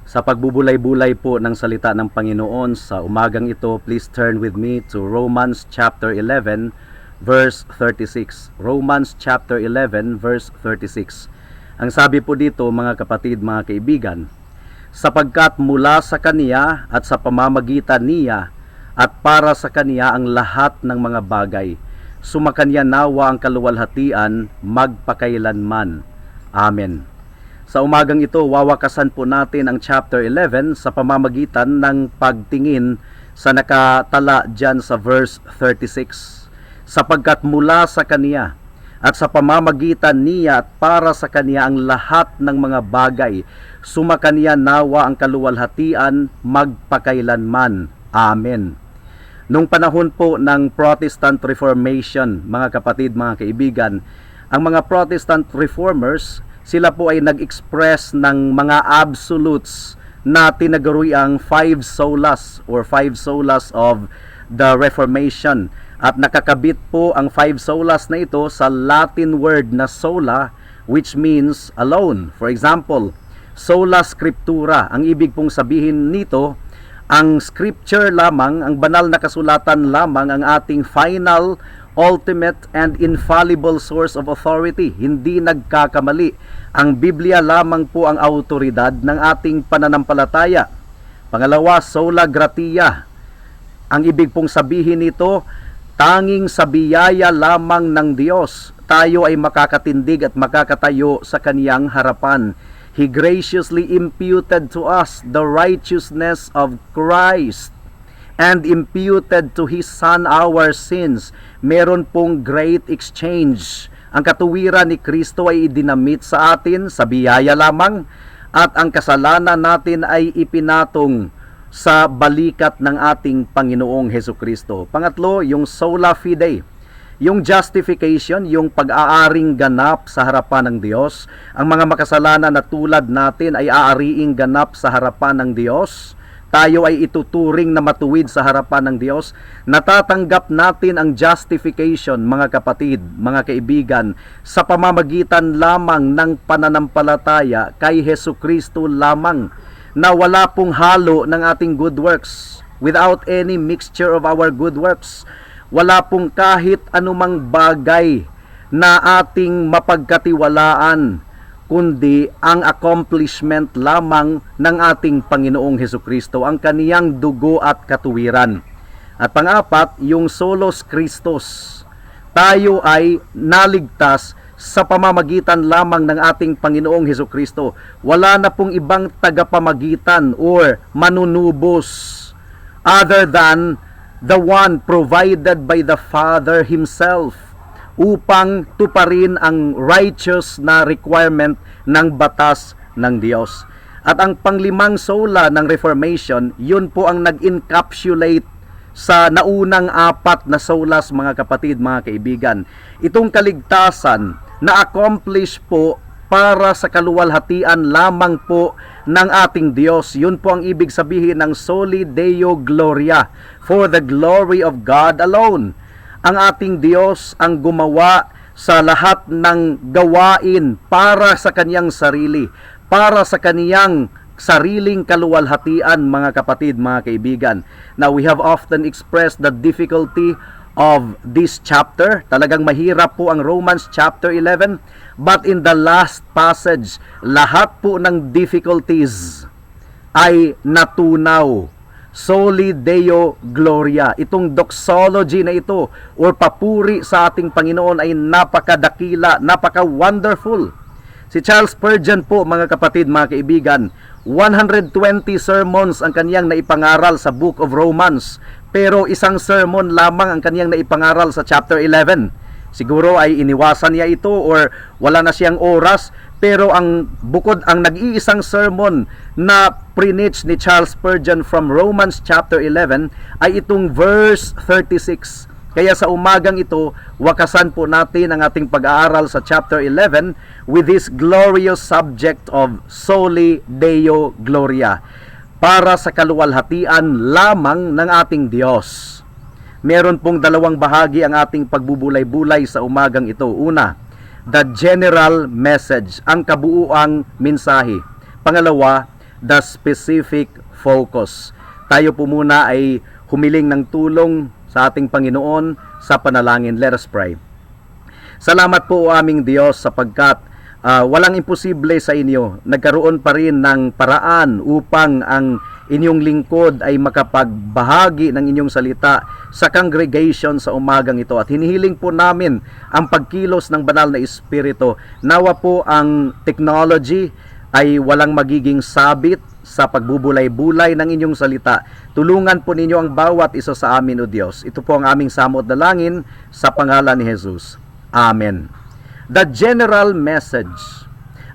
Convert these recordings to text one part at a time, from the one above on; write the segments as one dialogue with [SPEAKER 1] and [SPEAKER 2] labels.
[SPEAKER 1] Sa pagbubulay-bulay po ng salita ng Panginoon sa umagang ito, please turn with me to Romans chapter 11 verse 36. Romans chapter 11 verse 36. Ang sabi po dito, mga kapatid, mga kaibigan, sapagkat mula sa Kaniya at sa pamamagitan niya at para sa Kaniya ang lahat ng mga bagay, sumakanya nawa ang kaluwalhatian magpakailanman. Amen. Sa umagang ito, wawakasan po natin ang chapter 11 sa pamamagitan ng pagtingin sa nakatala dyan sa verse 36. Sapagkat mula sa Kaniya at sa pamamagitan niya at para sa Kaniya ang lahat ng mga bagay, sumakanya nawa ang kaluwalhatian magpakailanman. Amen. Nung panahon po ng Protestant Reformation, mga kapatid, mga kaibigan, ang mga Protestant Reformers, sila po ay nag-express ng mga absolutes na tinaguri ang five solas or five solas of the Reformation. At nakakabit po ang five solas na ito sa Latin word na sola, which means alone. For example, sola scriptura. Ang ibig pong sabihin nito, ang scripture lamang, ang banal na kasulatan lamang ang ating final, ultimate, and infallible source of authority. Hindi nagkakamali. Ang Biblia lamang po ang autoridad ng ating pananampalataya. Pangalawa, sola gratia. Ang ibig pong sabihin nito, tanging sa biyaya lamang ng Diyos tayo ay makakatindig at makakatayo sa Kaniyang harapan. He graciously imputed to us the righteousness of Christ and imputed to His Son our sins. Meron pong great exchange. Ang katuwiran ni Kristo ay idinamit sa atin sa biyaya lamang at ang kasalanan natin ay ipinatong sa balikat ng ating Panginoong Hesukristo. Pangatlo, yung sola fide. Yung justification, yung pag-aaring ganap sa harapan ng Diyos. Ang mga makasalanan na tulad natin ay aariing ganap sa harapan ng Diyos. Tayo ay ituturing na matuwid sa harapan ng Diyos. Natatanggap natin ang justification, mga kapatid, mga kaibigan, sa pamamagitan lamang ng pananampalataya kay Hesukristo lamang, na wala pong halo ng ating good works, without any mixture of our good works. Wala pong kahit anumang bagay na ating mapagkatiwalaan, kundi ang accomplishment lamang ng ating Panginoong Hesukristo, ang kaniyang dugo at katuwiran. At pang-apat, yung solos Christos. Tayo ay naligtas sa pamamagitan lamang ng ating Panginoong Hesukristo. Wala na pong ibang tagapamagitan or manunubos other than the one provided by the Father Himself upang tuparin ang righteous na requirement ng batas ng Diyos. At ang panglimang sola ng Reformation, yun po ang nag-encapsulate sa naunang apat na solas, mga kapatid, mga kaibigan. Itong kaligtasan na accomplish po para sa kaluwalhatian lamang po ng ating Diyos. Yun po ang ibig sabihin ng Soli Deo Gloria, for the glory of God alone. Ang ating Diyos ang gumawa sa lahat ng gawain para sa Kaniyang sarili, para sa Kaniyang sariling kaluwalhatian, mga kapatid, mga kaibigan. Now, we have often expressed the difficulty of this chapter. Talagang mahirap po ang Romans chapter 11. But in the last passage, lahat po ng difficulties ay natunaw. Soli Deo Gloria. Itong doxology na ito or papuri sa ating Panginoon ay napakadakila, napaka-wonderful. Si Charles Spurgeon po, mga kapatid, mga kaibigan, 120 sermons ang kaniyang naipangaral sa Book of Romans, pero isang sermon lamang ang kaniyang naipangaral sa chapter 11. Siguro ay iniwasan niya ito or wala na siyang oras, pero ang bukod ang nag-iisang sermon na preach ni Charles Spurgeon from Romans chapter 11 ay itong verse 36. Kaya sa umagang ito, wakasan po natin ang ating pag-aaral sa chapter 11 with this glorious subject of Soli Deo Gloria, para sa kaluwalhatian lamang ng ating Diyos. Meron pong dalawang bahagi ang ating pagbubulay-bulay sa umagang ito. Una, the general message, ang kabuuang mensahe. Pangalawa, the specific focus. Tayo po muna ay humiling ng tulong sa ating Panginoon sa panalangin. Let us pray. Salamat po aming Diyos sapagkat walang imposible sa inyo. Nagkaroon pa rin ng paraan upang ang inyong lingkod ay makapagbahagi ng inyong salita sa congregation sa umagang ito. At hinihiling po namin ang pagkilos ng banal na Espiritu. Nawa po ang technology ay walang magiging sabit sa pagbubulay-bulay ng inyong salita. Tulungan po ninyo ang bawat isa sa amin, O Diyos. Ito po ang aming samot dalangin sa pangalan ni Jesus. Amen. The general message.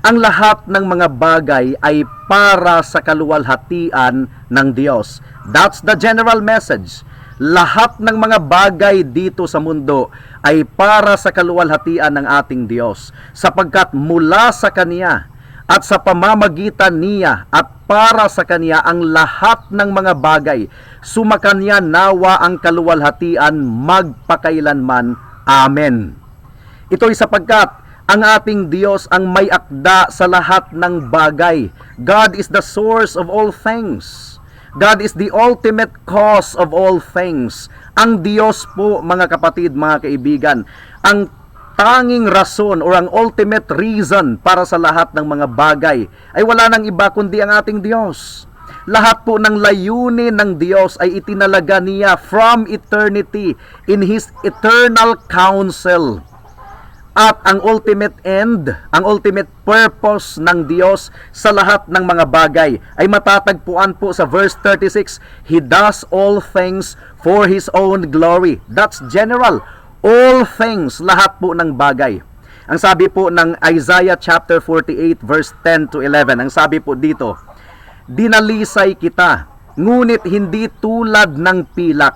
[SPEAKER 1] Ang lahat ng mga bagay ay para sa kaluwalhatian ng Diyos. That's the general message. Lahat ng mga bagay dito sa mundo ay para sa kaluwalhatian ng ating Diyos, sapagkat mula sa Kanya at sa pamamagitan niya at para sa Kanya ang lahat ng mga bagay, sumakanya nawa ang kaluwalhatian magpakailanman. Amen. Ito'y sapagkat ang ating Diyos ang may akda sa lahat ng bagay. God is the source of all things. God is the ultimate cause of all things. Ang Diyos po, mga kapatid, mga kaibigan, ang tanging rason or ang ultimate reason para sa lahat ng mga bagay ay wala nang iba kundi ang ating Diyos. Lahat po ng layunin ng Diyos ay itinalaga niya from eternity in His eternal counsel. At ang ultimate end, ang ultimate purpose ng Diyos sa lahat ng mga bagay ay matatagpuan po sa verse 36, He does all things for His own glory. That's general. All things, lahat po ng bagay. Ang sabi po ng Isaiah chapter 48 verse 10 to 11, ang sabi po dito, dinalisay kita, ngunit hindi tulad ng pilak.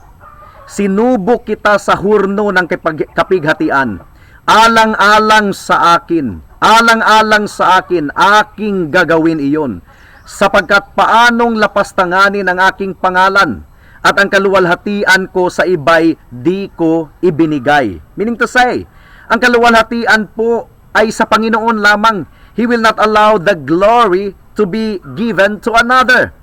[SPEAKER 1] Sinubok kita sa hurno ng kapighatian. Alang-alang sa akin, aking gagawin iyon, sapagkat paanong lapastanganin ang aking pangalan, at ang kaluwalhatian ko sa iba'y di ko ibinigay. Meaning to say, ang kaluwalhatian po ay sa Panginoon lamang. He will not allow the glory to be given to another.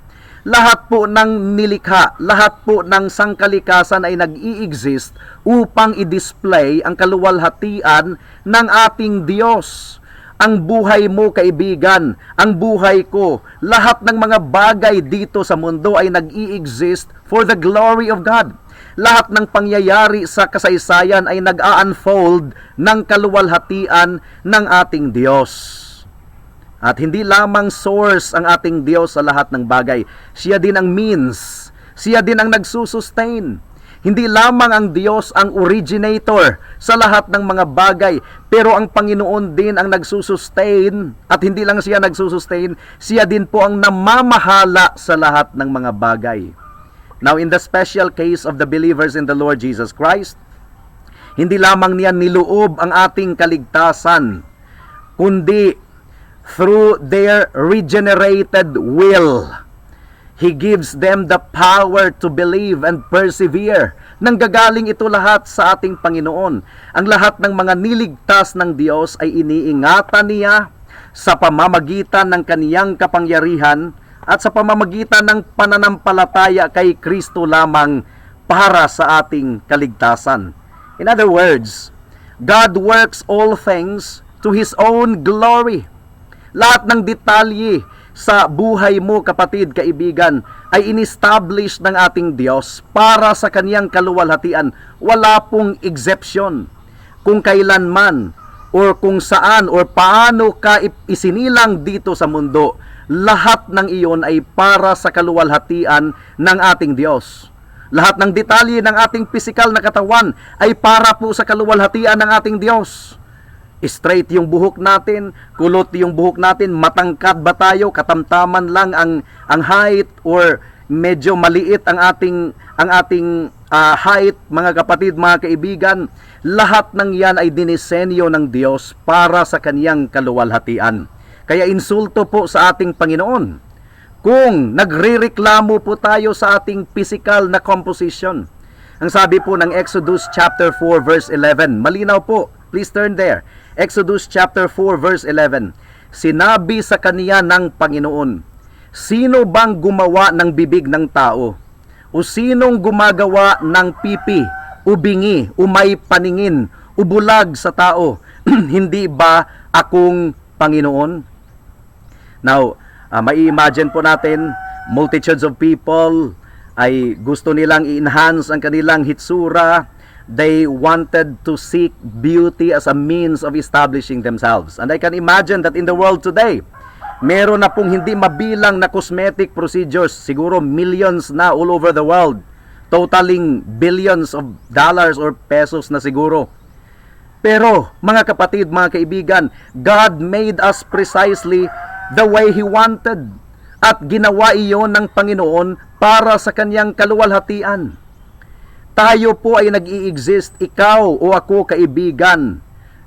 [SPEAKER 1] Lahat po ng nilikha, lahat po ng sangkalikasan ay nag-i-exist upang i-display ang kaluwalhatian ng ating Diyos. Ang buhay mo, kaibigan, ang buhay ko, lahat ng mga bagay dito sa mundo ay nag-i-exist for the glory of God. Lahat ng pangyayari sa kasaysayan ay nag-a-unfold ng kaluwalhatian ng ating Diyos. At hindi lamang source ang ating Diyos sa lahat ng bagay. Siya din ang means. Siya din ang nagsusustain. Hindi lamang ang Diyos ang originator sa lahat ng mga bagay, pero ang Panginoon din ang nagsusustain. At hindi lang siya nagsusustain, siya din po ang namamahala sa lahat ng mga bagay. Now, in the special case of the believers in the Lord Jesus Christ, hindi lamang niya niloob ang ating kaligtasan, kundi through their regenerated will, He gives them the power to believe and persevere. Nanggagaling ito lahat sa ating Panginoon. Ang lahat ng mga niligtas ng Diyos ay iniingatan niya sa pamamagitan ng kaniyang kapangyarihan at sa pamamagitan ng pananampalataya kay Kristo lamang para sa ating kaligtasan. In other words, God works all things to His own glory. Lahat ng detalye sa buhay mo, kapatid, kaibigan, ay in-establish ng ating Diyos para sa kaniyang kaluwalhatian. Wala pong exception. Kung kailanman, or kung saan, or paano ka isinilang dito sa mundo, lahat ng iyon ay para sa kaluwalhatian ng ating Diyos. Lahat ng detalye ng ating pisikal na katawan ay para po sa kaluwalhatian ng ating Diyos. Straight yung buhok natin, kulot yung buhok natin, matangkad ba tayo, katamtaman lang ang height, or medyo maliit ang ating height, mga kapatid, mga kaibigan. Lahat ng yan ay dinisenyo ng Diyos para sa kaniyang kaluwalhatian. Kaya insulto po sa ating Panginoon kung nagrereklamo po tayo sa ating physical na composition. Ang sabi po ng Exodus chapter 4 verse 11, malinaw po, please turn there. Exodus chapter 4 verse 11, sinabi sa kaniya ng Panginoon, Sino bang gumawa ng bibig ng tao? O sinong gumagawa ng pipi, o bingi, o may paningin, o bulag sa tao? Hindi ba akong Panginoon? Now, mai-imagine po natin, multitudes of people ay gusto nilang i-enhance ang kanilang hitsura. They wanted to seek beauty as a means of establishing themselves. And I can imagine that in the world today, meron na pong hindi mabilang na cosmetic procedures, siguro millions na all over the world, totaling billions of dollars or pesos na siguro. Pero, mga kapatid, mga kaibigan, God made us precisely the way He wanted. At ginawa iyon ng Panginoon para sa kanyang kaluwalhatian. Tayo po ay nag-i-exist, ikaw o ako, kaibigan,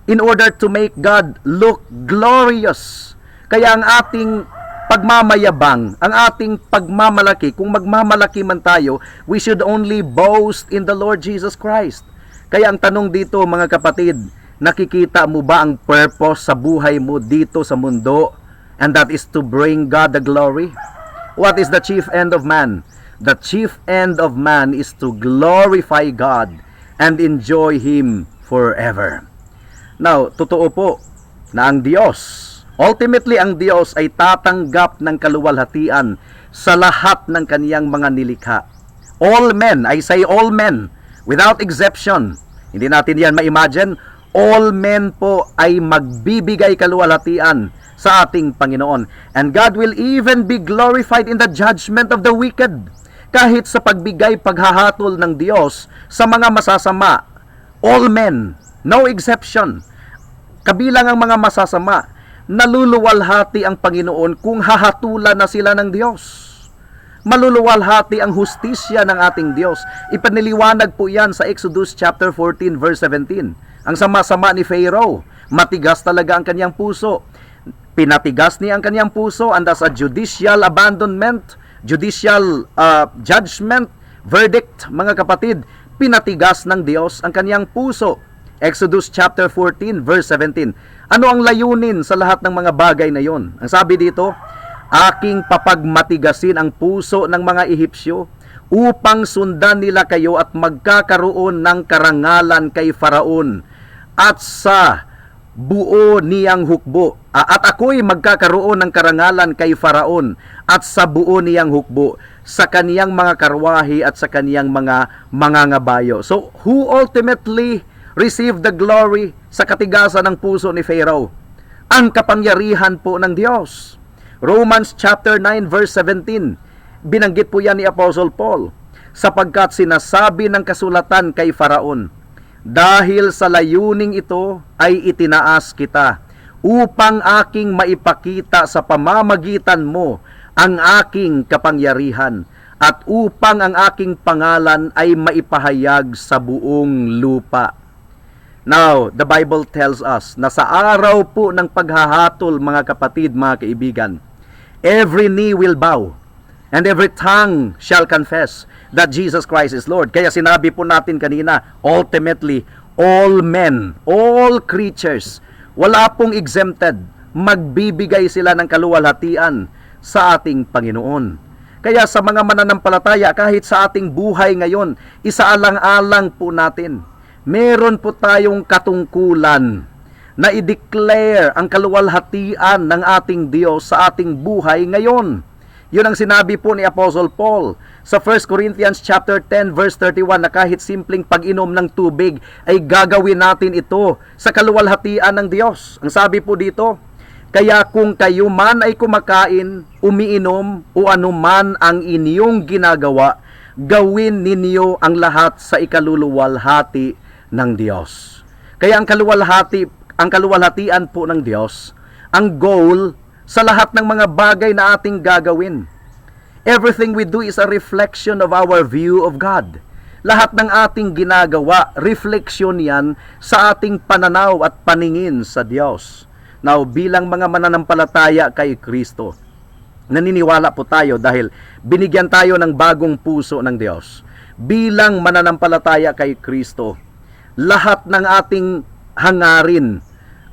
[SPEAKER 1] in order to make God look glorious. Kaya ang ating pagmamayabang, ang ating pagmamalaki, kung magmamalaki man tayo, we should only boast in the Lord Jesus Christ. Kaya ang tanong dito, mga kapatid, nakikita mo ba ang purpose sa buhay mo dito sa mundo? And that is to bring God the glory. What is the chief end of man? The chief end of man is to glorify God and enjoy Him forever. Now, totoo po na ang Diyos, ultimately ang Diyos ay tatanggap ng kaluwalhatian sa lahat ng kaniyang mga nilikha. All men, I say all men, without exception. Hindi natin yan ma-imagine. All men po ay magbibigay kaluwalhatian sa ating Panginoon. And God will even be glorified in the judgment of the wicked. Kahit sa pagbigay paghahatol ng Diyos sa mga masasama. All men, no exception. Kabilang ang mga masasama, naluluwalhati ang Panginoon kung hahatulan na sila ng Diyos. Maluluwalhati ang hustisya ng ating Diyos. Ipaniliwanag po yan sa Exodus chapter 14 verse 17. Ang sama-sama ni Pharaoh, matigas talaga ang kanyang puso. Pinatigas niya ang kanyang puso, and as a judicial abandonment, judicial judgment, verdict, mga kapatid, pinatigas ng Diyos ang kanyang puso. Exodus chapter 14 verse 17. Ano ang layunin sa lahat ng mga bagay na yon? Ang sabi dito, aking papagmatigasin ang puso ng mga Ehipsyo upang sundan nila kayo at magkakaroon ng karangalan kay Faraon at sa buo niyang hukbo. At ako'y magkakaroon ng karangalan kay Faraon at sa buo niyang hukbo, sa kaniyang mga karwahe at sa kaniyang mga mangangabayo. So, who ultimately received the glory sa katigasan ng puso ni Pharaoh? Ang kapangyarihan po ng Diyos. Romans chapter 9 verse 17, binanggit po yan ni Apostle Paul, sapagkat sinasabi ng kasulatan kay Faraon, dahil sa layuning ito ay itinaas kita, upang aking maipakita sa pamamagitan mo ang aking kapangyarihan, at upang ang aking pangalan ay maipahayag sa buong lupa. Now, the Bible tells us na sa araw po ng paghahatol, mga kapatid, mga kaibigan, every knee will bow and every tongue shall confess that Jesus Christ is Lord. Kaya sinabi po natin kanina, ultimately, all men, all creatures, wala pong exempted, magbibigay sila ng kaluwalhatian sa ating Panginoon. Kaya sa mga mananampalataya, kahit sa ating buhay ngayon, isaalang-alang po natin, meron po tayong katungkulan na i-declare ang kaluwalhatian ng ating Diyos sa ating buhay ngayon. Yun ang sinabi po ni Apostle Paul sa 1 Corinthians chapter 10 verse 31, na kahit simpleng pag-inom ng tubig ay gagawin natin ito sa kaluwalhatian ng Diyos. Ang sabi po dito, kaya kung kayo man ay kumakain, umiinom o anuman ang inyong ginagawa, gawin ninyo ang lahat sa ikaluluwalhati ng Diyos. Kaya ang kaluwalhatian po ng Diyos, ang goal sa lahat ng mga bagay na ating gagawin. Everything we do is a reflection of our view of God. Lahat ng ating ginagawa, refleksyon yan sa ating pananaw at paningin sa Diyos. Now, bilang mga mananampalataya kay Kristo, naniniwala po tayo dahil binigyan tayo ng bagong puso ng Diyos. Bilang mananampalataya kay Kristo, lahat ng ating hangarin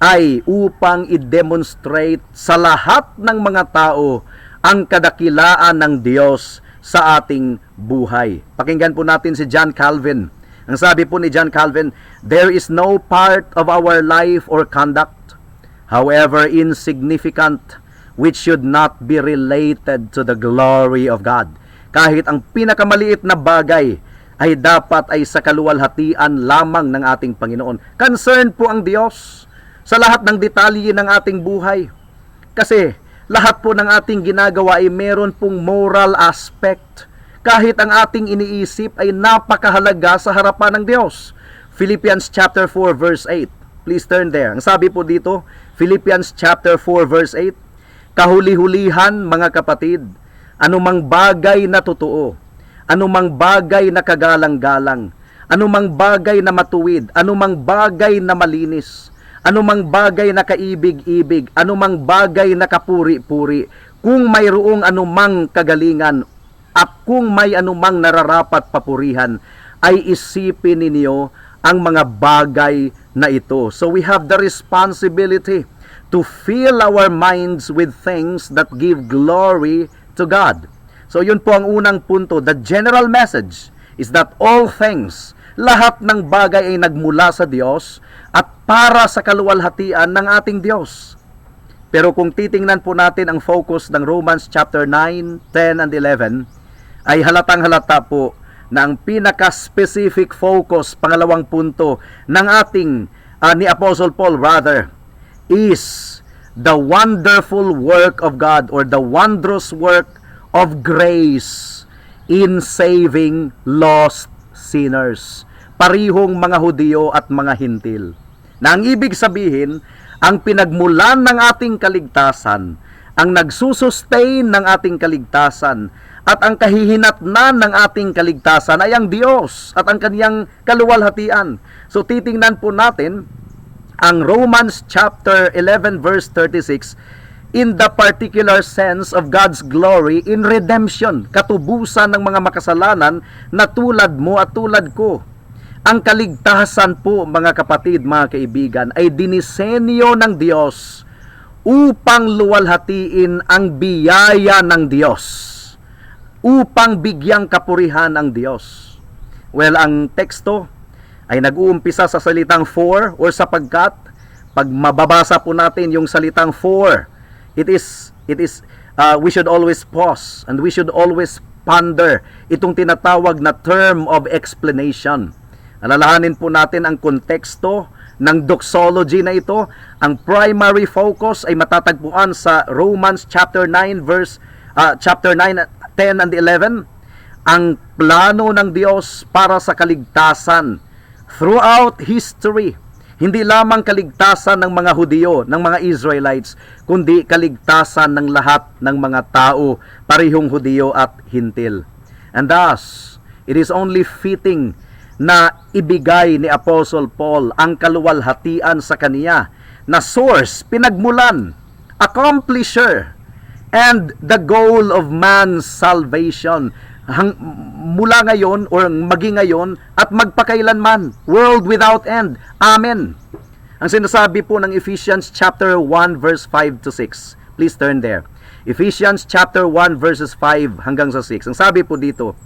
[SPEAKER 1] ay upang i-demonstrate sa lahat ng mga tao ang kadakilaan ng Diyos sa ating buhay. Pakinggan po natin si John Calvin. Ang sabi po ni John Calvin, "There is no part of our life or conduct, however insignificant, which should not be related to the glory of God." Kahit ang pinakamaliit na bagay ay dapat ay sa kaluwalhatian lamang ng ating Panginoon. Concern po ang Diyos sa lahat ng detalye ng ating buhay. Kasi lahat po ng ating ginagawa ay meron pong moral aspect. Kahit ang ating iniisip ay napakahalaga sa harapan ng Diyos. Philippians chapter 4 verse 8. Please turn there. Ang sabi po dito, Philippians chapter 4 verse 8, "Kahuli-hulihan, mga kapatid, anumang bagay na totoo, anumang bagay na kagalang-galang, anumang bagay na matuwid, anumang bagay na malinis, anumang bagay na kaibig-ibig, anumang bagay na kapuri-puri, kung mayroong anumang kagalingan at kung may anumang nararapat papurihan, ay isipin ninyo ang mga bagay na ito." So we have the responsibility to fill our minds with things that give glory to God. So yun po ang unang punto. The general message is that all things, lahat ng bagay ay nagmula sa Diyos at para sa kaluwalhatian ng ating Diyos. Pero kung titingnan po natin ang focus ng Romans chapter 9, 10, and 11, ay halatang-halata po na ang pinaka-specific focus, pangalawang punto ng ating, ni Apostle Paul rather, is the wonderful work of God or the wondrous work of grace in saving lost sinners. Parihong mga Hudyo at mga Hintil. Na ang ibig sabihin, ang pinagmulan ng ating kaligtasan, ang nagsusustain ng ating kaligtasan, at ang kahihinatnan ng ating kaligtasan ay ang Diyos at ang kaniyang kaluwalhatian. So titingnan po natin ang Romans chapter 11 verse 36 in the particular sense of God's glory in redemption, katubusan ng mga makasalanan na tulad mo at tulad ko. Ang kaligtasan po, mga kapatid, mga kaibigan, ay dinisenyo ng Diyos upang luwalhatiin ang biyaya ng Diyos, upang bigyang kapurihan ang Diyos. Well, ang teksto ay nag-uumpisa sa salitang for or sapagkat. Pag mababasa po natin yung salitang for, we should always pause and we should always ponder itong tinatawag na term of explanation. Alalahanin po natin ang konteksto ng doxology na ito. Ang primary focus ay matatagpuan sa Romans chapter 9 chapter 9, 10 and 11. Ang plano ng Diyos para sa kaligtasan throughout history. Hindi lamang kaligtasan ng mga Hudyo, ng mga Israelites, kundi kaligtasan ng lahat ng mga tao, parihong Hudyo at Hintil. And thus, it is only fitting na ibigay ni Apostle Paul ang kaluwalhatian sa kaniya na source, pinagmulan, accomplisher, and the goal of man's salvation mula ngayon or maging ngayon at magpakailanman, world without end. Amen. Ang sinasabi po ng Ephesians chapter 1 verse 5 to 6. Please turn there. Ephesians chapter 1 verses 5 hanggang sa 6. Ang sabi po dito,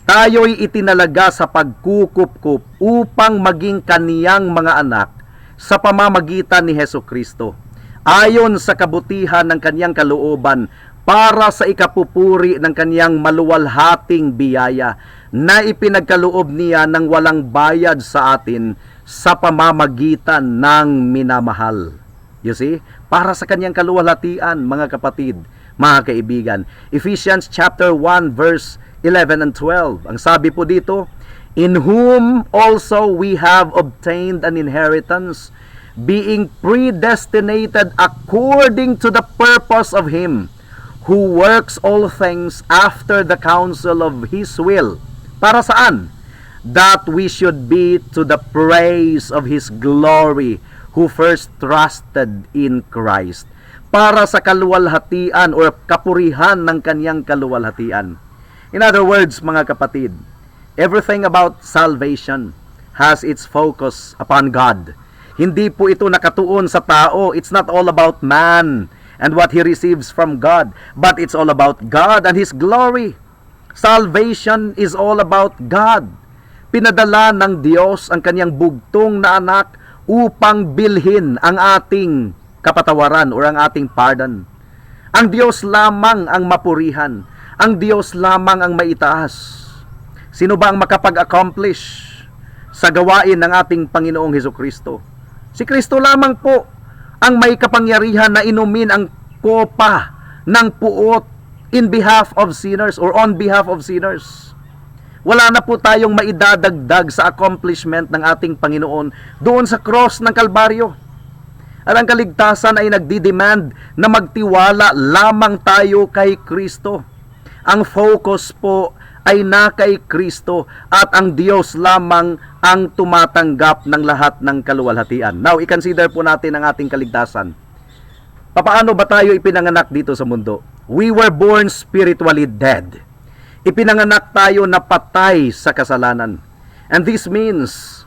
[SPEAKER 1] "Tayo'y itinalaga sa pagkukup-kup upang maging kaniyang mga anak sa pamamagitan ni Hesukristo, ayon sa kabutihan ng kaniyang kalooban, para sa ikapupuri ng kaniyang maluwalhating biyaya na ipinagkaloob niya ng walang bayad sa atin sa pamamagitan ng minamahal." You see? Para sa kaniyang kaluwalhatian, mga kapatid, mga kaibigan. Ephesians chapter 1 verse 11 and 12. Ang sabi po dito, "In whom also we have obtained an inheritance, being predestinated according to the purpose of Him, who works all things after the counsel of His will." Para saan? "That we should be to the praise of His glory, who first trusted in Christ." Para sa kaluwalhatian o kapurihan ng kaniyang kaluwalhatian. In other words, mga kapatid, everything about salvation has its focus upon God. Hindi po ito nakatuon sa tao. It's not all about man and what he receives from God. But it's all about God and His glory. Salvation is all about God. Pinadala ng Diyos ang kanyang bugtong na anak upang bilhin ang ating kapatawaran o ang ating pardon. Ang Diyos lamang ang mapurihan. Ang Diyos lamang ang maitaas. Sino ba ang makapag-accomplish sa gawain ng ating Panginoong Hesukristo? Si Kristo lamang po ang may kapangyarihan na inumin ang kopa ng puot in behalf of sinners or on behalf of sinners. Wala na po tayong maidadagdag sa accomplishment ng ating Panginoon doon sa cross ng Kalbaryo. At ang kaligtasan ay nagdidemand na magtiwala lamang tayo kay Kristo. Ang focus po ay na kay Kristo at ang Diyos lamang ang tumatanggap ng lahat ng kaluwalhatian. Now, i-consider po natin ang ating kaligtasan. Paano ba tayo ipinanganak dito sa mundo? We were born spiritually dead. Ipinanganak tayo na patay sa kasalanan. And this means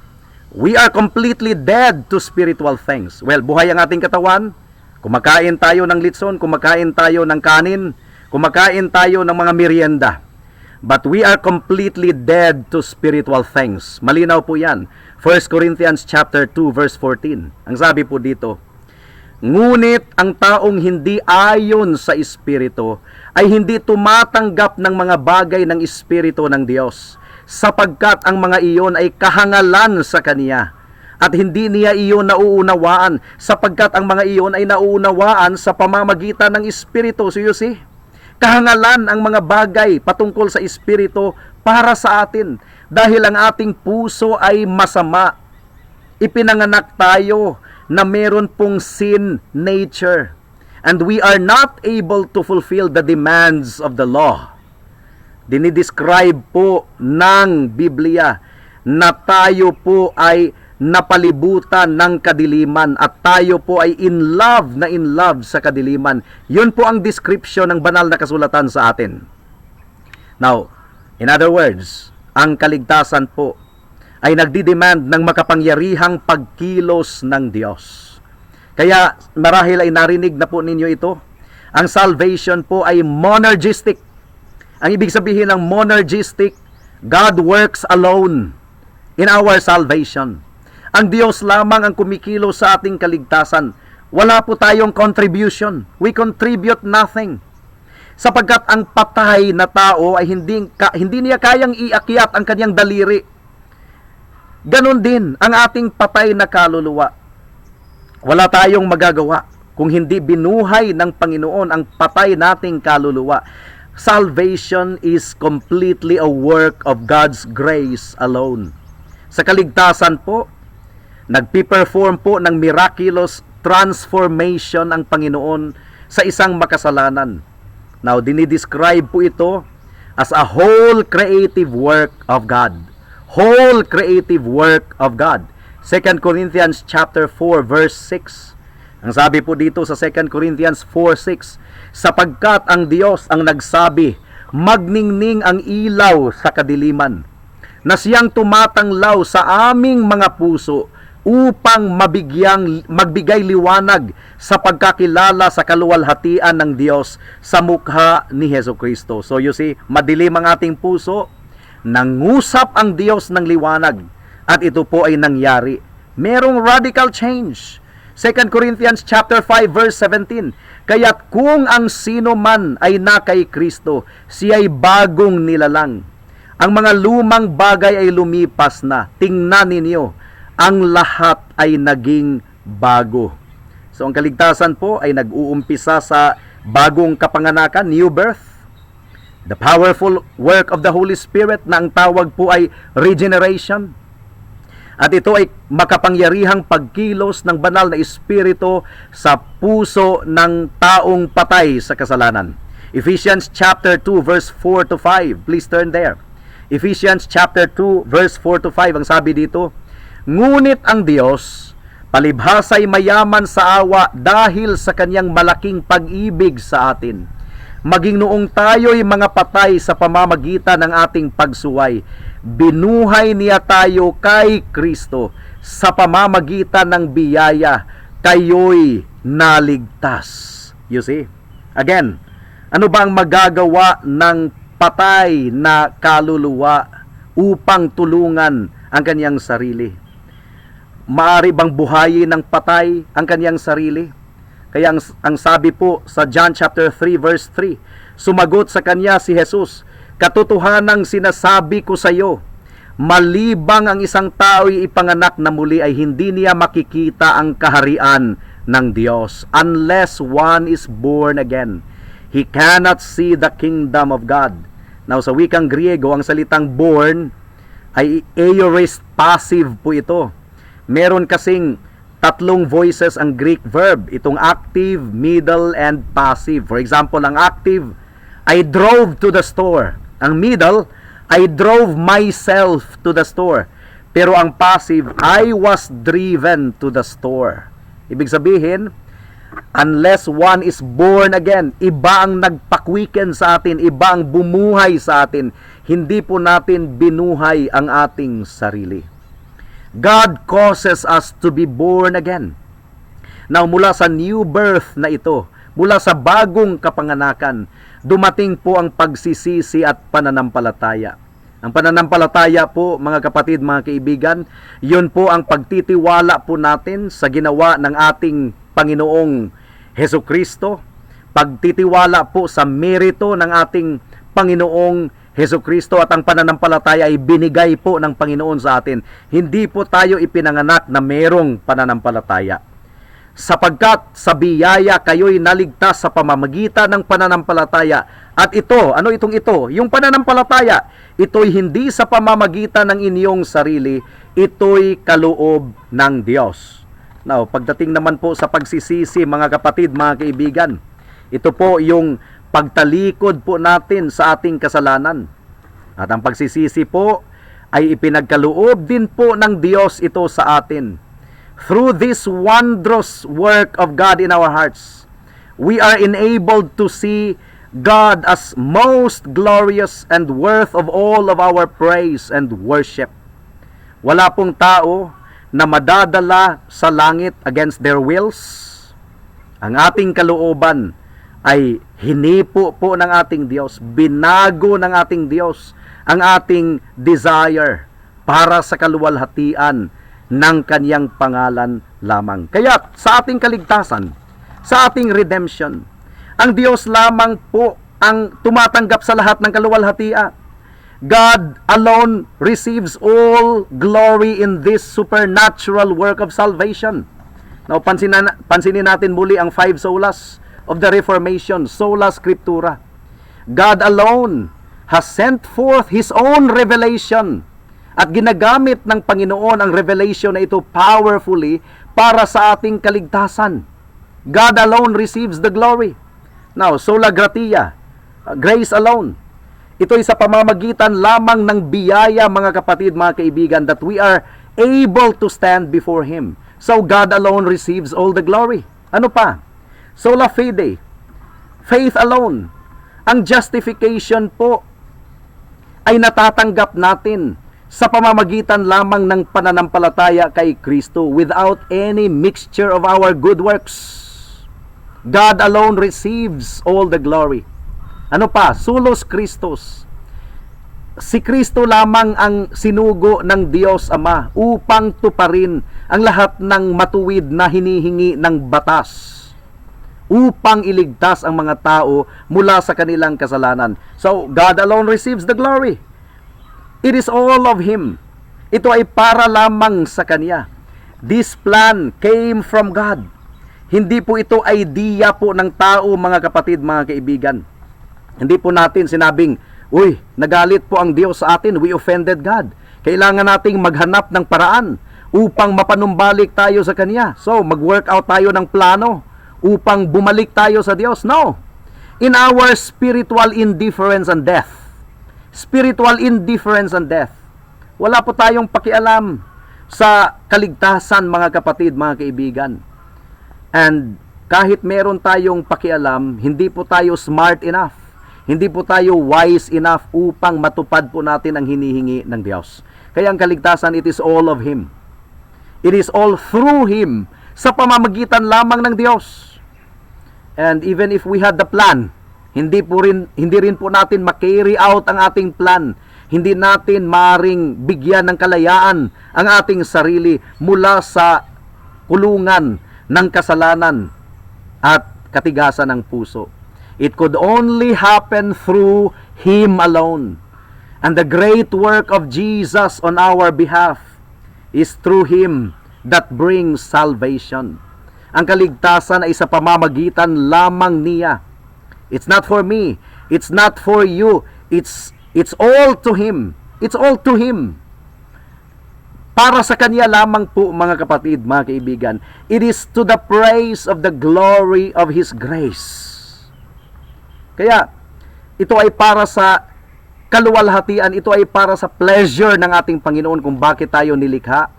[SPEAKER 1] we are completely dead to spiritual things. Well, buhay ang ating katawan. Kumakain tayo ng litson, kumakain tayo ng kanin, kumakain tayo ng mga merienda. But we are completely dead to spiritual things. Malinaw po yan. 1 Corinthians chapter 2 verse 14. Ang sabi po dito, ngunit ang taong hindi ayon sa Espiritu ay hindi tumatanggap ng mga bagay ng Espiritu ng Diyos, sapagkat ang mga iyon ay kahangalan sa Kaniya, at hindi niya iyon nauunawaan, sapagkat ang mga iyon ay nauunawaan sa pamamagitan ng Espiritu. So you see, kahangalan ang mga bagay patungkol sa Espiritu para sa atin dahil ang ating puso ay masama. Ipinanganak tayo na meron pong sin nature and we are not able to fulfill the demands of the law. Dinidescribe po ng Biblia na tayo po ay napalibutan ng kadiliman at tayo po ay in love sa kadiliman. Yun po ang description ng banal na kasulatan sa atin. Now, in other words, ang kaligtasan po ay nagdidemand ng makapangyarihang pagkilos ng Diyos. Kaya marahil ay narinig na po ninyo ito. Ang salvation po ay monergistic. Ang ibig sabihin ng monergistic, God works alone in our salvation. Ang Diyos lamang ang kumikilos sa ating kaligtasan. Wala po tayong contribution. We contribute nothing. Sapagkat ang patay na tao ay hindi niya kayang iakyat ang kanyang daliri. Ganon din ang ating patay na kaluluwa. Wala tayong magagawa kung hindi binuhay ng Panginoon ang patay nating kaluluwa. Salvation is completely a work of God's grace alone. Sa kaligtasan po, nagpiperform po ng miraculous transformation ang Panginoon sa isang makasalanan. Now, dinidescribe po ito as a whole creative work of God. Whole creative work of God. 2 Corinthians chapter 4 verse 6. Ang sabi po dito sa 2 Corinthians 4:6, sapagkat ang Diyos ang nagsabi, magningning ang ilaw sa kadiliman, na siyang tumatanglaw sa aming mga puso upang magbigay liwanag sa pagkakilala sa kaluwalhatian ng Diyos sa mukha ni Hesukristo. So you see, madilim ang ating puso, nangusap ang Diyos ng liwanag, at ito po ay nangyari. Merong radical change. 2 Corinthians chapter 5 verse 17, kaya't kung ang sino man ay na kay Kristo, siya'y bagong nilalang. Ang mga lumang bagay ay lumipas na. Tingnan ninyo, ang lahat ay naging bago. So ang kaligtasan po ay nag-uumpisa sa bagong kapanganakan, new birth. The powerful work of the Holy Spirit na ang tawag po ay regeneration. At ito ay makapangyarihang pagkilos ng banal na Espiritu sa puso ng taong patay sa kasalanan. Ephesians chapter 2 verse 4 to 5. Please turn there. Ephesians chapter 2 verse 4 to 5. Ang sabi dito, ngunit ang Diyos, palibhasa'y mayaman sa awa dahil sa kanyang malaking pag-ibig sa atin. Maging noong tayo'y mga patay sa pamamagitan ng ating pagsuway, binuhay niya tayo kay Kristo. Sa pamamagitan ng biyaya, kayo'y naligtas. You see? Again, ano ba ang magagawa ng patay na kaluluwa upang tulungan ang kanyang sarili? Maari bang buhayin ng patay ang kanyang sarili? Kaya ang sabi po sa John chapter 3 verse 3, sumagot sa kanya si Jesus, katotohanang sinasabi ko sa iyo, malibang ang isang tao'y ipanganak na muli ay hindi niya makikita ang kaharian ng Diyos. Unless one is born again, he cannot see the kingdom of God. Now, sa wikang Griego, ang salitang born ay aorist passive po ito. Meron kasing tatlong voices ang Greek verb. Itong active, middle, and passive. For example, ang active, I drove to the store. Ang middle, I drove myself to the store. Pero ang passive, I was driven to the store. Ibig sabihin, unless one is born again, iba ang nagpakwiken sa atin, iba ang bumuhay sa atin. Hindi po natin binuhay ang ating sarili. God causes us to be born again. Now, mula sa new birth na ito, mula sa bagong kapanganakan, dumating po ang pagsisisi at pananampalataya. Ang pananampalataya po, mga kapatid, mga kaibigan, yun po ang pagtitiwala po natin sa ginawa ng ating Panginoong Hesukristo, pagtitiwala po sa merito ng ating Panginoong Hesukristo, at ang pananampalataya ay binigay po ng Panginoon sa atin. Hindi po tayo ipinanganak na merong pananampalataya. Sapagkat sa biyaya kayo'y naligtas sa pamamagitan ng pananampalataya. At ito, ano itong ito? Yung pananampalataya, ito'y hindi sa pamamagitan ng inyong sarili, ito'y kaloob ng Diyos. Now, pagdating naman po sa pagsisisi, mga kapatid, mga kaibigan, ito po yung pagtalikod po natin sa ating kasalanan. At ang pagsisisi po ay ipinagkaloob din po ng Diyos ito sa atin. Through this wondrous work of God in our hearts, we are enabled to see God as most glorious and worth of all of our praise and worship. Wala pong tao na madadala sa langit against their wills. Ang ating kalooban ay hinipo po ng ating Diyos, binago ng ating Diyos ang ating desire para sa kaluwalhatian ng Kanyang pangalan lamang. Kaya sa ating kaligtasan, sa ating redemption, ang Diyos lamang po ang tumatanggap sa lahat ng kaluwalhatian. God alone receives all glory in this supernatural work of salvation. Now, pansinin natin muli ang 5 solas of the Reformation, sola scriptura. God alone has sent forth His own revelation, at ginagamit ng Panginoon ang revelation na ito powerfully para sa ating kaligtasan. God alone receives the glory. Now, sola gratia, grace alone. Ito ay sa pamamagitan lamang ng biyaya, mga kapatid, mga kaibigan, that we are able to stand before Him. So, God alone receives all the glory. Ano pa? Sola fide, faith alone. Ang justification po ay natatanggap natin sa pamamagitan lamang ng pananampalataya kay Kristo without any mixture of our good works. God alone receives all the glory. Ano pa? Solos Christus. Si Kristo lamang ang sinugo ng Diyos Ama upang tuparin ang lahat ng matuwid na hinihingi ng batas, upang iligtas ang mga tao mula sa kanilang kasalanan. So, God alone receives the glory. It is all of Him. Ito ay para lamang sa Kanya. This plan came from God. Hindi po ito idea po ng tao, mga kapatid, mga kaibigan. Hindi po natin sinabing, uy, nagalit po ang Diyos sa atin, we offended God. Kailangan nating maghanap ng paraan upang mapanumbalik tayo sa Kanya. So, mag-work out tayo ng plano upang bumalik tayo sa Diyos. No. In our spiritual indifference and death, wala po tayong pakialam sa kaligtasan, mga kapatid, mga kaibigan. And kahit meron tayong pakialam, hindi po tayo smart enough, hindi po tayo wise enough upang matupad po natin ang hinihingi ng Diyos. Kaya ang kaligtasan, it is all of Him. It is all through Him, sa pamamagitan lamang ng Diyos. And even if we had the plan, hindi rin po natin ma-carry out ang ating plan. Hindi natin maring bigyan ng kalayaan ang ating sarili mula sa kulungan ng kasalanan at katigasan ng puso. It could only happen through Him alone. And the great work of Jesus on our behalf is through Him that brings salvation. Ang kaligtasan ay sa pamamagitan lamang niya. It's not for me. It's not for you. It's all to Him. It's all to Him. Para sa Kanya lamang po, mga kapatid, mga kaibigan. It is to the praise of the glory of His grace. Kaya, ito ay para sa kaluwalhatian, ito ay para sa pleasure ng ating Panginoon kung bakit tayo nilikha.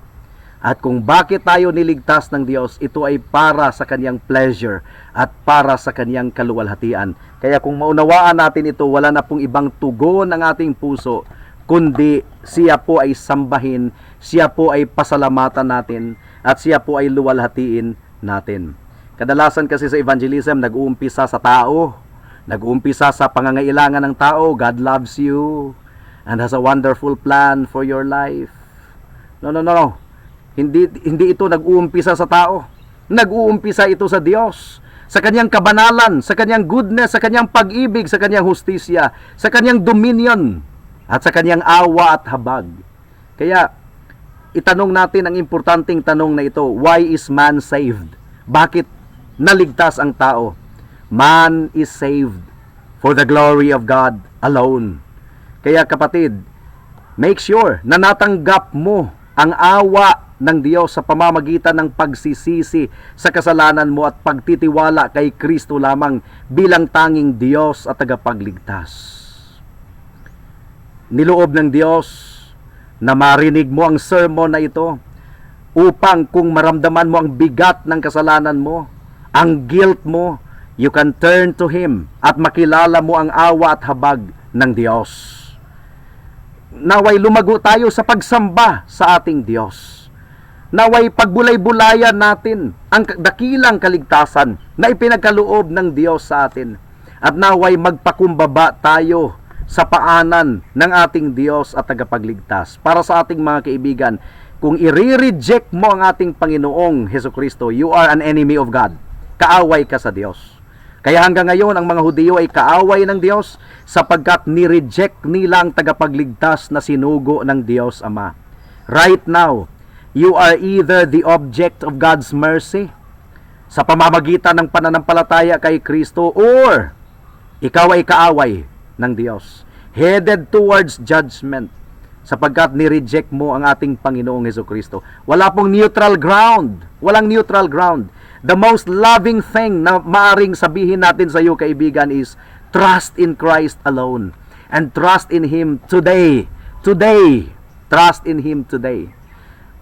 [SPEAKER 1] At kung bakit tayo niligtas ng Diyos, ito ay para sa Kanyang pleasure at para sa Kanyang kaluwalhatian. Kaya kung maunawaan natin ito, wala na pong ibang tugon ng ating puso, kundi siya po ay sambahin, siya po ay pasalamatan natin, at siya po ay luwalhatiin natin. Kadalasan kasi sa evangelism, nag-uumpisa sa tao, nag-uumpisa sa pangangailangan ng tao. God loves you and has a wonderful plan for your life. No. Hindi ito nag-uumpisa sa tao. Nag-uumpisa ito sa Diyos, sa Kanyang kabanalan, sa Kanyang goodness, sa Kanyang pag-ibig, sa Kanyang hustisya, sa Kanyang dominion, at sa Kanyang awa at habag. Kaya, itanong natin ang importanteng tanong na ito, why is man saved? Bakit naligtas ang tao? Man is saved for the glory of God alone. Kaya kapatid, make sure na natanggap mo ang awa ng Diyos sa pamamagitan ng pagsisisi sa kasalanan mo at pagtitiwala kay Kristo lamang bilang tanging Diyos at tagapagligtas. Niloob ng Diyos na marinig mo ang sermon na ito upang kung maramdaman mo ang bigat ng kasalanan mo, ang guilt mo, you can turn to Him at makilala mo ang awa at habag ng Diyos. Naway lumago tayo sa pagsamba sa ating Diyos. Naway pagbulay-bulayan natin ang dakilang kaligtasan na ipinagkaloob ng Diyos sa atin. At naway magpakumbaba tayo sa paanan ng ating Diyos at tagapagligtas. Para sa ating mga kaibigan, kung i-reject mo ang ating Panginoong Hesukristo, you are an enemy of God. Kaaway ka sa Diyos. Kaya hanggang ngayon, ang mga Hudiyo ay kaaway ng Diyos sapagkat ni-reject nila ang tagapagligtas na sinugo ng Diyos Ama. Right now, you are either the object of God's mercy sa pamamagitan ng pananampalataya kay Kristo, or ikaw ay kaaway ng Diyos, headed towards judgment sapagkat ni-reject mo ang ating Panginoong Hesukristo. Wala pong neutral ground. Walang neutral ground. The most loving thing na maaring sabihin natin sa iyo, kaibigan, is trust in Christ alone. And trust in Him today. Today. Trust in Him today.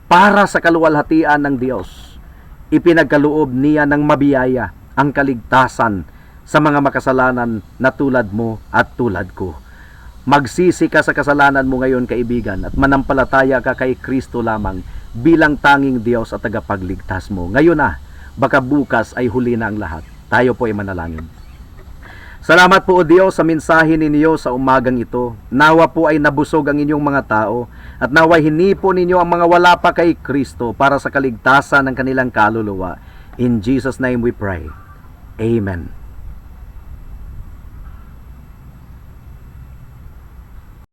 [SPEAKER 1] Para sa kaluwalhatian ng Diyos, ipinagkaloob niya ng mabiyaya ang kaligtasan sa mga makasalanan na tulad mo at tulad ko. Magsisi ka sa kasalanan mo ngayon, kaibigan, at manampalataya ka kay Kristo lamang bilang tanging Diyos at tagapagligtas mo. Ngayon na, baka bukas ay huli na ang lahat. Tayo po ay manalangin. Salamat po, O Diyos, sa mensahe ninyo sa umagang ito. Nawa po ay nabusog ang inyong mga tao at nawa hinipo ninyo ang mga wala pa kay Kristo para sa kaligtasan ng kanilang kaluluwa. In Jesus' name we pray. Amen.